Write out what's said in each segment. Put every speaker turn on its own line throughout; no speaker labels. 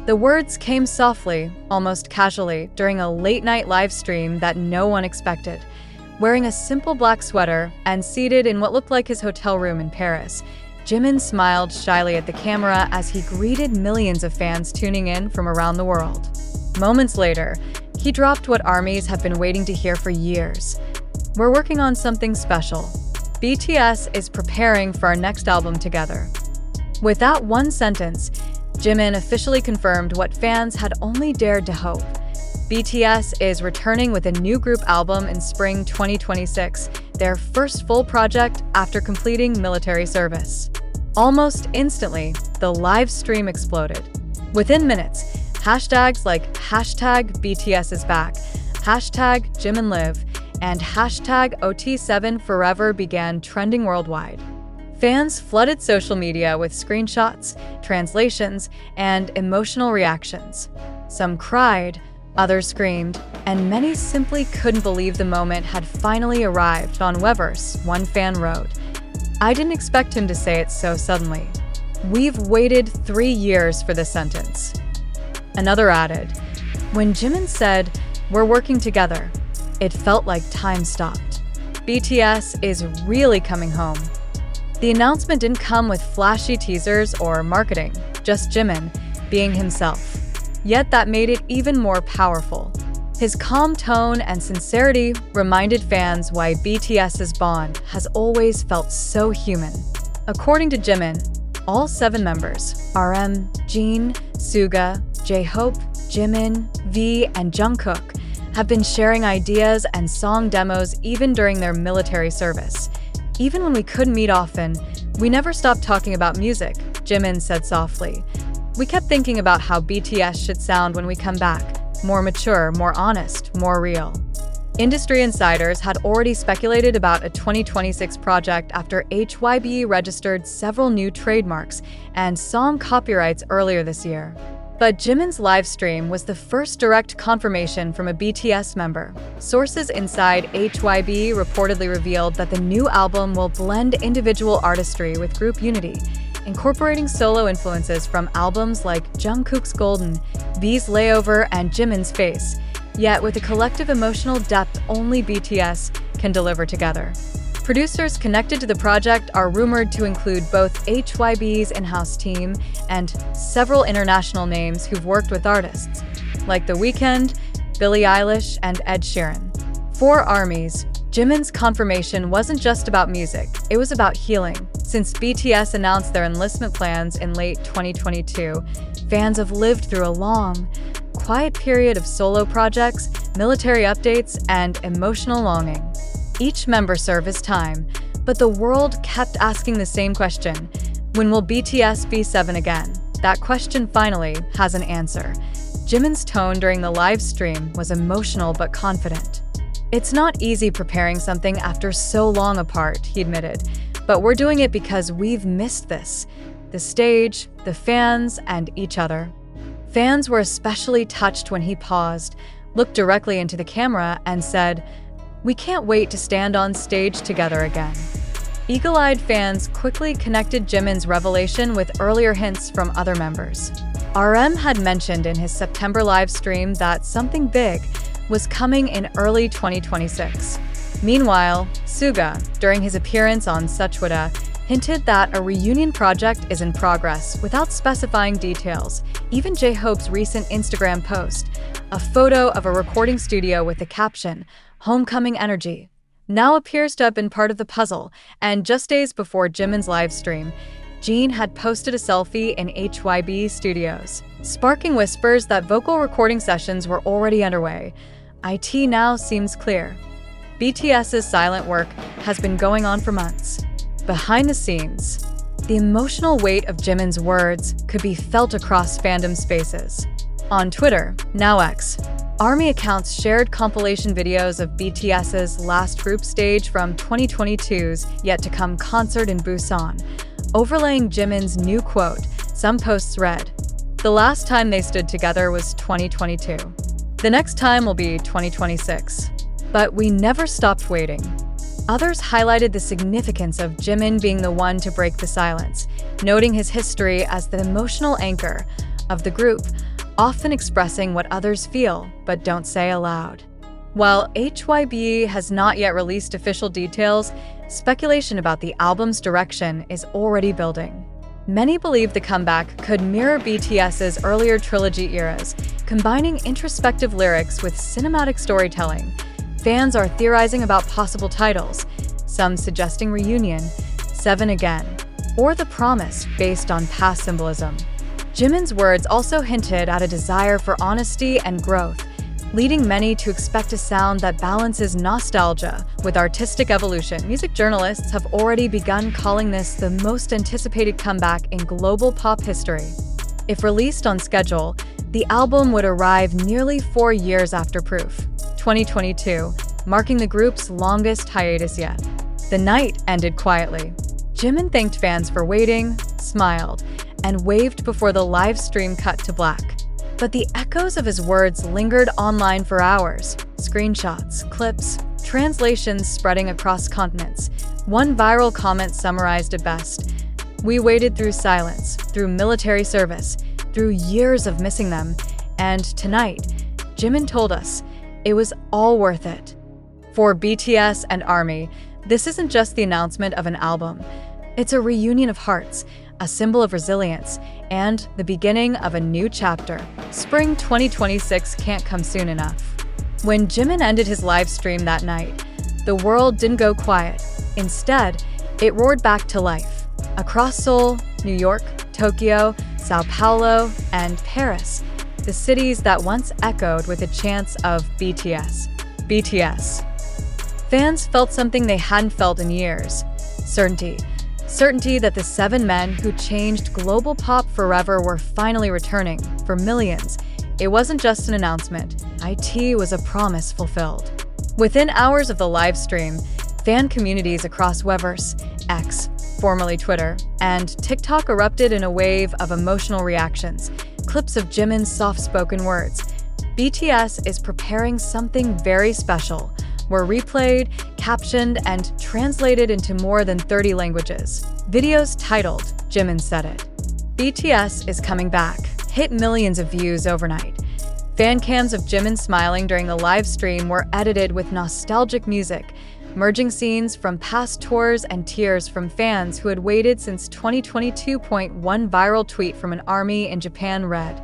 The words came softly, almost casually, during a late-night live stream that no one expected. Wearing a simple black sweater and seated in what looked like his hotel room in Paris, Jimin smiled shyly at the camera as he greeted millions of fans tuning in from around the world. Moments later, he dropped what ARMYs have been waiting to hear for years. "We're working on something special. BTS is preparing for our next album together." With that one sentence, Jimin officially confirmed what fans had only dared to hope. BTS is returning with a new group album in spring 2026, their first full project after completing military service. Almost instantly, the live stream exploded. Within minutes, hashtags like #BTSisback, #JiminLive, and #OT7Forever began trending worldwide. Fans flooded social media with screenshots, translations, and emotional reactions. Some cried, others screamed, and many simply couldn't believe the moment had finally arrived. On Weverse, one fan wrote, "I didn't expect him to say it so suddenly. We've waited 3 years for this sentence." Another added, "When Jimin said, 'We're working together,' it felt like time stopped. BTS is really coming home." The announcement didn't come with flashy teasers or marketing, just Jimin being himself. Yet that made it even more powerful. His calm tone and sincerity reminded fans why BTS's bond has always felt so human. According to Jimin, all 7 members, RM, Jin, Suga, J-Hope, Jimin, V, and Jungkook, have been sharing ideas and song demos even during their military service. "Even when we couldn't meet often, we never stopped talking about music," Jimin said softly. "We kept thinking about how BTS should sound when we come back. More mature, more honest, more real." Industry insiders had already speculated about a 2026 project after HYBE registered several new trademarks and song copyrights earlier this year. But Jimin's livestream was the first direct confirmation from a BTS member. Sources inside HYBE reportedly revealed that the new album will blend individual artistry with group unity, incorporating solo influences from albums like Jungkook's Golden, V's Layover, and Jimin's Face, yet with a collective emotional depth only BTS can deliver together. Producers connected to the project are rumored to include both HYBE's in-house team and several international names who've worked with artists, like The Weeknd, Billie Eilish, and Ed Sheeran. For ARMYs, Jimin's confirmation wasn't just about music, it was about healing. Since BTS announced their enlistment plans in late 2022, fans have lived through a long, quiet period of solo projects, military updates, and emotional longing. Each member served his time, but the world kept asking the same question: when will BTS be 7 again? That question finally has an answer. Jimin's tone during the live stream was emotional but confident. "It's not easy preparing something after so long apart," he admitted, "but we're doing it because we've missed this. The stage, the fans, and each other." Fans were especially touched when he paused, looked directly into the camera, and said, "We can't wait to stand on stage together again." Eagle-eyed fans quickly connected Jimin's revelation with earlier hints from other members. RM had mentioned in his September live stream that something big was coming in early 2026. Meanwhile, Suga, during his appearance on Suchwada, hinted that a reunion project is in progress without specifying details. Even J-Hope's recent Instagram post, a photo of a recording studio with the caption, "Homecoming Energy," now appears to have been part of the puzzle, and just days before Jimin's live stream, Jin had posted a selfie in HYBE studios, sparking whispers that vocal recording sessions were already underway. IT now seems clear. BTS's silent work has been going on for months. Behind the scenes, the emotional weight of Jimin's words could be felt across fandom spaces. On Twitter, now X, ARMY accounts shared compilation videos of BTS's last group stage from 2022's yet-to-come concert in Busan, overlaying Jimin's new quote. Some posts read, "The last time they stood together was 2022. The next time will be 2026. But we never stopped waiting." Others highlighted the significance of Jimin being the one to break the silence, noting his history as the emotional anchor of the group, often expressing what others feel but don't say aloud. While HYB has not yet released official details, speculation about the album's direction is already building. Many believe the comeback could mirror BTS's earlier trilogy eras, combining introspective lyrics with cinematic storytelling. Fans are theorizing about possible titles, some suggesting reunion, Seven Again, or The Promise based on past symbolism. Jimin's words also hinted at a desire for honesty and growth, leading many to expect a sound that balances nostalgia with artistic evolution. Music journalists have already begun calling this the most anticipated comeback in global pop history. If released on schedule, the album would arrive nearly 4 years after Proof, 2022, marking the group's longest hiatus yet. The night ended quietly. Jimin thanked fans for waiting, smiled, and waved before the live stream cut to black. But the echoes of his words lingered online for hours. Screenshots, clips, translations spreading across continents. One viral comment summarized it best: "We waited through silence, through military service, through years of missing them, and tonight, Jimin told us, it was all worth it." For BTS and ARMY, this isn't just the announcement of an album. It's a reunion of hearts, a symbol of resilience, and the beginning of a new chapter. Spring 2026 can't come soon enough. When Jimin ended his live stream that night, the world didn't go quiet. Instead, it roared back to life. Across Seoul, New York, Tokyo, Sao Paulo, and Paris, the cities that once echoed with the chants of BTS. BTS. Fans felt something they hadn't felt in years: certainty. Certainty that the 7 men who changed global pop forever were finally returning. For millions, it wasn't just an announcement. It was a promise fulfilled. Within hours of the live stream, fan communities across Weverse, X, formerly Twitter, and TikTok erupted in a wave of emotional reactions. Clips of Jimin's soft-spoken words. BTS is preparing something very special, were replayed, captioned, and translated into more than 30 languages. Videos titled "Jimin Said It." BTS is coming back hit millions of views overnight. Fan cams of Jimin smiling during the live stream were edited with nostalgic music, merging scenes from past tours and tears from fans who had waited since 2022. One viral tweet from an ARMY in Japan read,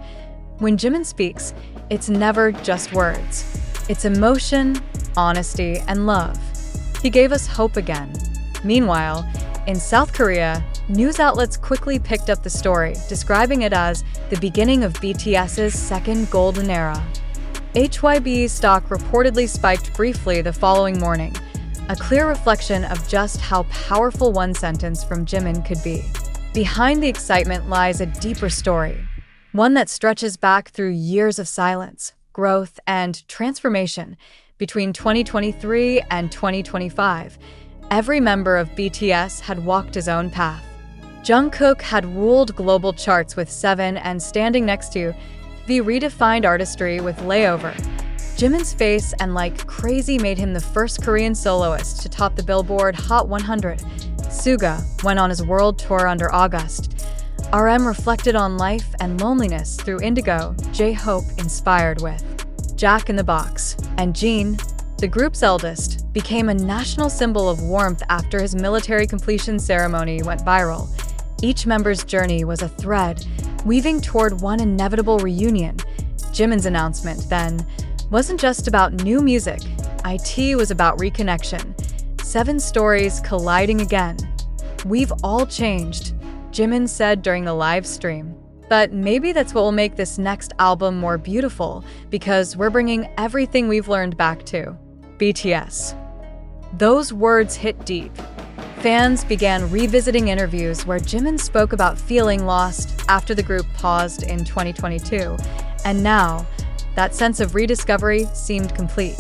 "When Jimin speaks, it's never just words. It's emotion, honesty, and love. He gave us hope again." Meanwhile, in South Korea, news outlets quickly picked up the story, describing it as the beginning of BTS's second golden era. HYB's stock reportedly spiked briefly the following morning, a clear reflection of just how powerful one sentence from Jimin could be. Behind the excitement lies a deeper story, one that stretches back through years of silence, growth, and transformation. Between 2023 and 2025, every member of BTS had walked his own path. Jungkook had ruled global charts with Seven, and standing next to V redefined artistry with Layover. Jimin's Face and Like Crazy made him the first Korean soloist to top the Billboard Hot 100. Suga went on his world tour under August. RM reflected on life and loneliness through Indigo. J-Hope inspired with Jack in the Box. And Jin, the group's eldest, became a national symbol of warmth after his military completion ceremony went viral. Each member's journey was a thread, weaving toward one inevitable reunion. Jimin's announcement, then, wasn't just about new music. It was about reconnection. 7 stories colliding again. "We've all changed," Jimin said during the live stream. But maybe that's what will make this next album more beautiful, because we're bringing everything we've learned back to BTS. Those words hit deep. Fans began revisiting interviews where Jimin spoke about feeling lost after the group paused in 2022, and now that sense of rediscovery seemed complete.